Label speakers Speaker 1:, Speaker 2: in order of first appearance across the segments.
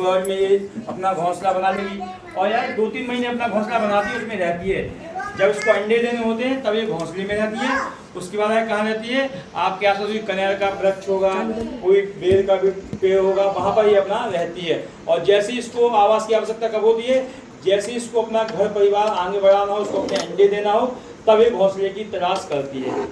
Speaker 1: कपड़ों में ये अपना घोंसला बना लेगी और यार 2-3 महीने अपना घोंसला बनाती है, उसमें रहती है। जब उसको अंडे देने होते हैं तब ये घोंसले में रहती है। उसके बाद है कहाँ रहती है, आपके आसपास कोई कनेर का वृक्ष होगा, कोई बेल का भी पेड़ होगा, वहाँ पर ये अपना रहती है। और जैसे इसको आवास की आवश्यकता कब होती है, जैसे इसको अपना घर परिवार आगे बढ़ाना हो, उसको अपने अंडे देना हो, तब ये घोंसले की तलाश करती है।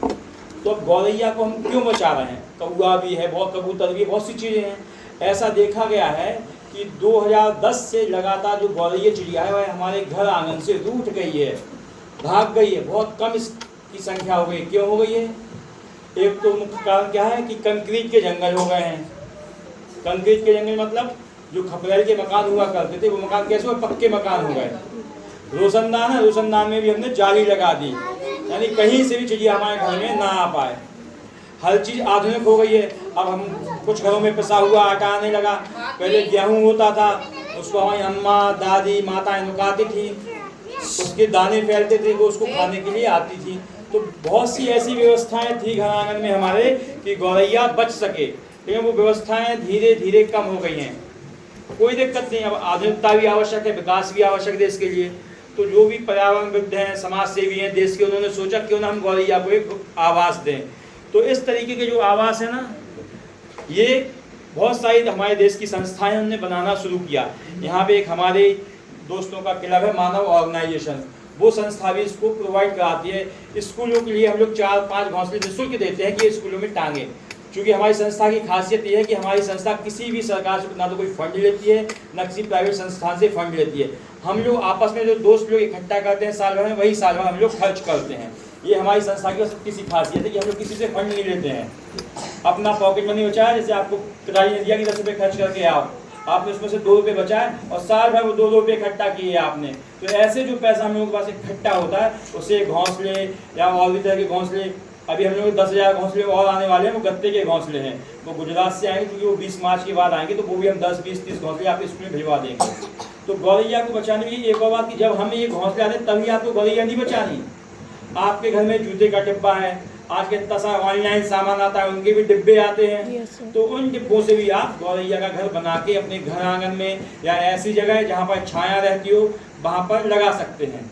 Speaker 1: तो अब गौरैया को हम क्यों बचा रहे हैं? कौआ भी है, बहुत कबूतर भी, बहुत सी चीज़ें हैं। ऐसा देखा गया है कि 2010 से लगातार जो गौरैया चिड़िया है वह हमारे घर आंगन से रूठ गई है, भाग गई है, बहुत कम इसकी संख्या हो गई। क्यों हो गई है? एक तो मुख्य कारण क्या है कि कंक्रीट के जंगल हो गए हैं। कंक्रीट के जंगल मतलब जो खपरेल के मकान हुआ करते थे वो मकान कैसे हुए, पक्के मकान हो गए। रोशनदान है, रोशनदान में भी हमने जाली लगा दी, यानी कहीं से भी चिड़िया हमारे घर में ना आ पाए। हर चीज़ आधुनिक हो गई है। अब हम कुछ घरों में पिसा हुआ आटा आने लगा। पहले गेहूँ होता था, उसको हमारी अम्मा दादी माताएं नुकाती थी, उसके दाने फैलते थे, वो उसको खाने के लिए आती थी। तो बहुत सी ऐसी व्यवस्थाएं थी घर आंगन में हमारे कि गौरैया बच सके, लेकिन वो व्यवस्थाएं धीरे धीरे कम हो गई हैं। कोई दिक्कत नहीं, अब आधुनिकता भी आवश्यक है, विकास भी आवश्यक है देश के लिए। तो जो भी पर्यावरणविद हैं, समाज सेवी हैं देश के, उन्होंने सोचा क्यों ना हम गौरैया को एक आवास दें। तो इस तरीके के जो आवास है ना, ये बहुत सारी हमारे देश की संस्थाएं उन्होंने बनाना शुरू किया। यहाँ पे एक हमारे दोस्तों का क्लब है मानव ऑर्गेनाइजेशन, वो संस्था भी इसको प्रोवाइड कराती है। स्कूलों के लिए हम लोग 4-5 घोंसले निःशुल्क देते हैं कि स्कूलों में टांगे। क्योंकि हमारी संस्था की खासियत ये है कि हमारी संस्था किसी भी सरकार से ना तो कोई फंड लेती है, ना किसी प्राइवेट संस्थान से फंड लेती है। हम लोग आपस में जो दोस्त लोग इकट्ठा करते हैं साल भर में, वही साल भर हम लोग खर्च करते हैं। ये हमारी संस्था की किसी खासियत है कि हम लोग किसी से फंड नहीं लेते हैं। अपना पॉकेट मनी बचाया, जैसे आपको पिताजी ने दिया कि 10 रुपये खर्च करके आओ, आपने उसमें से 2 रुपये बचाए और साल भर वो 2 रुपये इकट्ठा किए आपने। तो ऐसे जो पैसा हम लोगों के पास इकट्ठा होता है, उससे घोंसले या और भी तरह के घोंसले, अभी हम लोग 10,000 घोंसले और आने वाले हैं, वो गत्ते के घोंसले हैं। वो गुजरात से आएंगे क्योंकि वो 20 मार्च के बाद आएंगे, तो वो भी हम 10, 20, 30 घोंसले आपके स्कूल में भिजवा देंगे। तो गौरैया को बचाने में एक और बात कि जब हमें ये घोंसले आते तभी आपको गौरैया नहीं बचानी। आपके घर में जूते का डिब्बा है, आज के इतना सारा ऑनलाइन सामान आता है, उनके भी डिब्बे आते हैं। तो उन डिब्बों से भी आप गौरैया का घर बना के अपने घर आंगन में या ऐसी जगह जहाँ पर छाया रहती हो वहाँ पर लगा सकते हैं।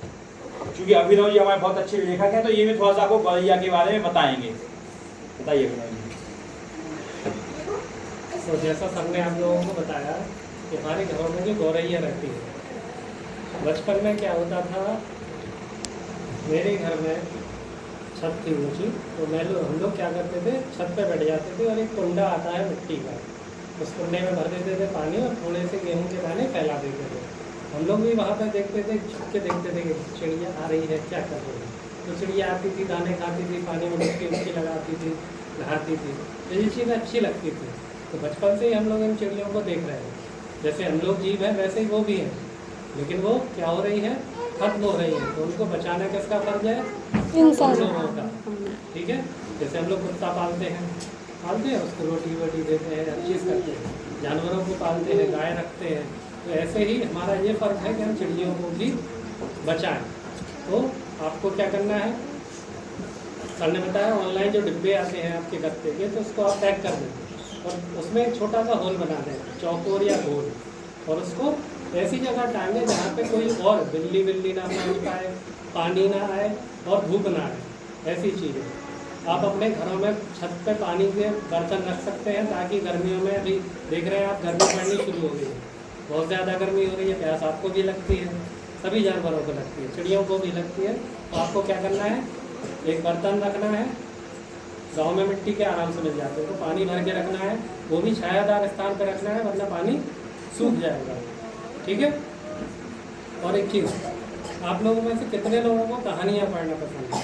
Speaker 1: क्योंकि अभिनव जी हमारे बहुत अच्छे लेखक हैं, तो ये भी थोड़ा सा आपको गौरैया के बारे में बताएंगे। बताइए अभिनव जी।
Speaker 2: तो जैसा सबने आप लोगों को बताया कि हमारे घरों में जो गौरैया रहती है, बचपन में क्या होता था, मेरे घर में छत थी ऊँची, तो हम लोग क्या करते थे, छत पे बैठ जाते थे और एक कुंडा आता है मिट्टी का, उस कुंडे में भर देते थे पानी और थोड़े से गेहूं के दाने फैला देते थे। हम लोग भी वहाँ पर देखते थे, छुप के देखते थे कि चिड़िया आ रही है, क्या कर रही है। तो चिड़िया आती थी, दाने खाती थी, पानी में डुबकी लगाती थी, नहाती थी, तो ये चीज़ अच्छी लगती थी। तो बचपन से ही हम लोग इन चिड़ियों को देख रहे हैं। जैसे हम लोग जीव हैं वैसे ही वो भी हैं, लेकिन वो क्या हो रही है, खत्म हो रही है। तो उनको बचाना किसका फर्ज है, इंसान लोगों का। ठीक है, जैसे हम लोग कुत्ता पालते हैं, उसको रोटी वोटी देते हैं, हर चीज़ करते हैं, जानवरों को पालते हैं, गाय रखते हैं। तो ऐसे ही हमारा ये फ़र्ज है कि हम चिड़ियों को भी बचाएं। तो आपको क्या करना है, सर ने बताया ऑनलाइन जो डिब्बे आते हैं आपके गत्ते के, तो उसको आप पैक कर दें और उसमें एक छोटा सा होल बना दें, चौकोर या गोल, और उसको ऐसी जगह टांगे जहाँ पे कोई और बिल्ली ना पहुँच पाए, पानी ना आए और धूप ना आए। ऐसी चीज़ें आप अपने घरों में छत पे पानी के बर्तन रख सकते हैं, ताकि गर्मियों में, अभी देख रहे हैं आप गर्मी पड़नी शुरू हो गई है, बहुत ज़्यादा गर्मी हो रही है, प्यास आपको भी लगती है, सभी जानवरों को लगती है, चिड़ियों को भी लगती है। तो आपको क्या करना है, एक बर्तन रखना है, गांव में मिट्टी के आराम से मिल जाते हैं, तो पानी भर के रखना है, वो भी छायादार स्थान पर रखना है, वरना पानी सूख जाएगा। ठीक है। और एक चीज़, आप लोगों में से कितने लोगों को कहानियाँ पढ़ना पसंद है?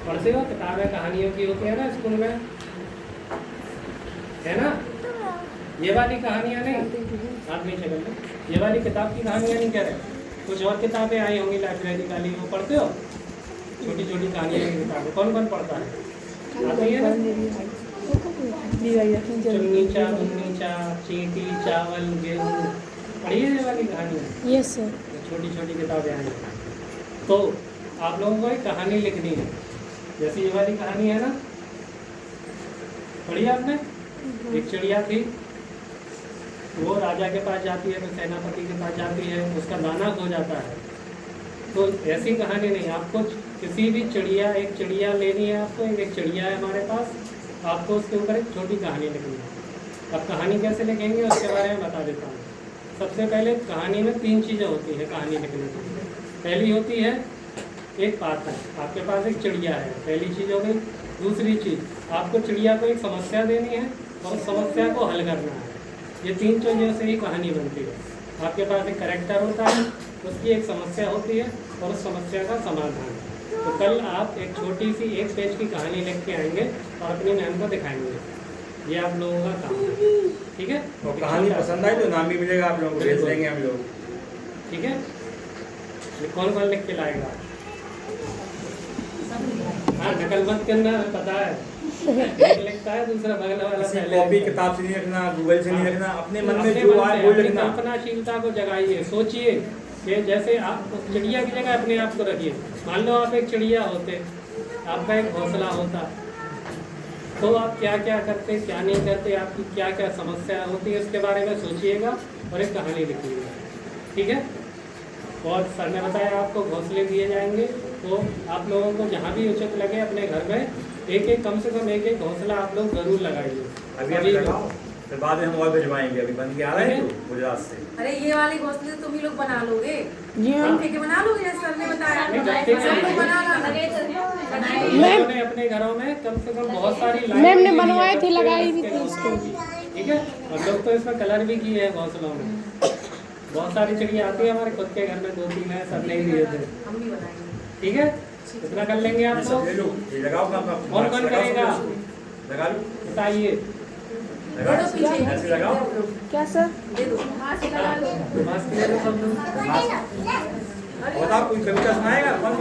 Speaker 2: पढ़ते हो? किताबें कहानियों की होती है ना स्कूल में, है ना? ये वाली कहानियाँ नहीं, आप नीचे कर लो, ये वाली किताब की कहानियाँ नहीं कह रहे, कुछ और किताबें आई होंगी लाइब्रेरी वाली, वो पढ़ते हो? छोटी छोटी कहानियाँ की किताबें कौन कौन पढ़ता है? आती है ना? चुन्नी चा मुन्नी चा, चींटी चावल गेहूँ, पढ़िए ये वाली कहानियाँ? Yes sir. छोटी छोटी किताबें आई। तो आप लोगों को एक कहानी लिखनी है, जैसे ये वाली कहानी है ना, पढ़ी आपने? एक चिड़िया थी, वो राजा के पास जाती है, फिर सेनापति के पास जाती है, उसका दाना खो जाता है। तो ऐसी कहानी नहीं, आपको किसी भी चिड़िया, एक चिड़िया लेनी है आपको, एक चिड़िया है हमारे पास, आपको उसके ऊपर एक छोटी कहानी लिखनी है। अब कहानी कैसे लिखेंगे उसके बारे में बता देता हूँ। सबसे पहले कहानी में 3 चीज़ें होती हैं कहानी लिखने की। पहली होती है एक पात्र, आपके पास एक चिड़िया है, पहली चीज़ हो गई। दूसरी चीज़, आपको चिड़िया को एक समस्या देनी है और उस समस्या को हल करना है। ये 3 चीज़ों से ही कहानी बनती है। आपके पास एक कैरेक्टर होता है, उसकी एक समस्या होती है और उस समस्या का समाधान। तो कल आप एक छोटी सी 1 पेज की कहानी लिख के आएंगे और अपनी मैम को दिखाएंगे। ये आप लोगों का काम है, ठीक है?
Speaker 1: और कहानी पसंद आई तो नाम भी मिलेगा आप लोगों को, भेज देंगे हम लोग,
Speaker 2: ठीक है? ये कौन कौन लिख के लाएगा? हाँ, नकल मत करना, पता है। एक लिखता है, दूसरा बगल वाला पहले
Speaker 1: कॉपी
Speaker 2: लिखता है।
Speaker 1: किताब से नहीं रखना, गूगल से नहीं रखना, अपने मन में
Speaker 2: अपने
Speaker 1: जो
Speaker 2: मन
Speaker 1: आए
Speaker 2: से
Speaker 1: वो
Speaker 2: अपनी
Speaker 1: लिखना।
Speaker 2: कल्पनाशीलता को जगाइए, सोचिए कि जैसे आप उस चिड़िया की जगह अपने आप को रखिए। मान लो आप एक चिड़िया होते, आपका एक घोंसला होता, तो आप क्या क्या करते, क्या नहीं करते, आपकी क्या क्या समस्या होती है, उसके बारे में सोचिएगा और एक कहानी लिखिएगा, ठीक है? और सर ने बताया आपको घोंसले दिए जाएंगे, तो आप लोगों को जहाँ भी उचित लगे अपने घर में एक कम से कम एक घोंसला आप लोग जरूर लगाइए।
Speaker 1: अभी आप लगाओ, फिर बाद में हम और भिजवाएंगे। अभी बन के आ रहे हैं तो गुजरात से।
Speaker 3: अरे ये वाली घोंसले तो तुम ही लोग बना लोगे,
Speaker 4: जी हाँ।
Speaker 3: हम के बना लोगे जैसे सर ने बताया।
Speaker 2: नहीं, गट्टे के
Speaker 3: सब लोग बनाना
Speaker 2: लोगों ने अपने घरों में कम से कम बहुत सारी लाइट
Speaker 4: मैम ने
Speaker 2: लगी हुई
Speaker 4: बनवाए
Speaker 2: है,
Speaker 4: थे, लगाई भी
Speaker 2: इसके
Speaker 4: थी
Speaker 2: घोंसलों की, ठीक है? और लोग तो इसमें कलर भी किए हैं घोंसलों में। बहुत सारी चिड़िया आती है हमारे खुद के घर में, 2-3 है, सब नहीं दिए थे,
Speaker 3: हम भी बनाएंगे।
Speaker 2: ठीक है? इतना कर लेंगे आप
Speaker 1: ये सब
Speaker 2: लोग।
Speaker 1: ले लो, ये लगाओ अपना,
Speaker 2: कौन कौन करेगा?
Speaker 1: लगा लो,
Speaker 2: बताइए।
Speaker 1: लगा लो,
Speaker 3: पीछे।
Speaker 1: ऐसे लगाओ।
Speaker 4: क्या सर?
Speaker 3: दे दो, हाथ से लगा लो।
Speaker 2: मास्क ले लो सब लोग।
Speaker 1: बताओ, कोई कविता सुनाएगा? कौन सुनाएगा?